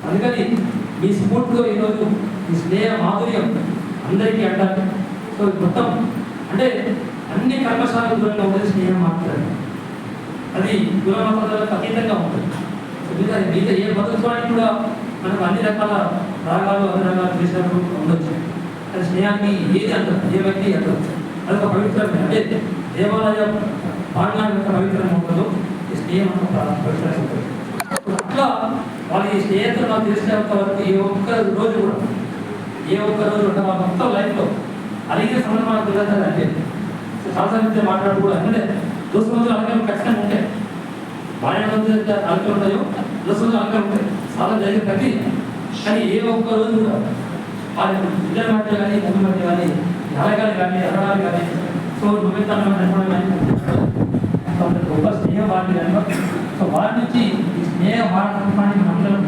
అందుకని మీ స్ఫూర్తితో ఈరోజు ఈ స్నేహ మాధుర్యం అందరికీ అంటారు. సో మొత్తం అంటే అన్ని కర్మశాలకు దూరంగా ఉండేది స్నేహం మాత్రమే. అది కులమతాలకు అతీతంగా ఉంటుంది. మిగతా ఏ మతత్వానికి కూడా మనకు అన్ని రకాల రాగాలు అన్ని రకాల దేశాలు ఉండొచ్చు. అది స్నేహాన్ని ఏది అంటారు, ఏ వ్యక్తి అంటారు, అది ఒక పవిత్రమే. అంటే దేవాలయ పాండాల యొక్క పవిత్రంగా ఉంటుందో ఈ స్నేహం అంత పవిత్రంగా ఉంటుంది. అట్లా వాళ్ళ ఈ స్నేహితులు నాకు తెలిసినంత వరకు ఏ ఒక్క రోజు కూడా అంటే వాళ్ళ మొత్తం లైఫ్లో అడిగే సందర్భాలు తెలియదు. అంటే సాధారణ మాట్లాడు కూడా అంటే దోస్తు మధ్య అలకలు ఖచ్చితంగా ఉంటాయి. భార్య మధ్య అలకలు ఉంటాయో దోస్తు మధ్య అలకలు ఉంటాయి. సాధారణ జరిగే ప్రతి కానీ ఏ ఒక్క రోజు కూడా వాళ్ళ ఇద్దరి మధ్య కానీ ముగ్గురు మధ్య కానీ అలగాలి కానీ అలగాలి కానీ సో నువ్వెత్తాను కానీ గొప్ప స్నేహం వాడిని కానీ సో వారి నుంచి ఈ స్నేహ భారతత్వాన్ని మనందరం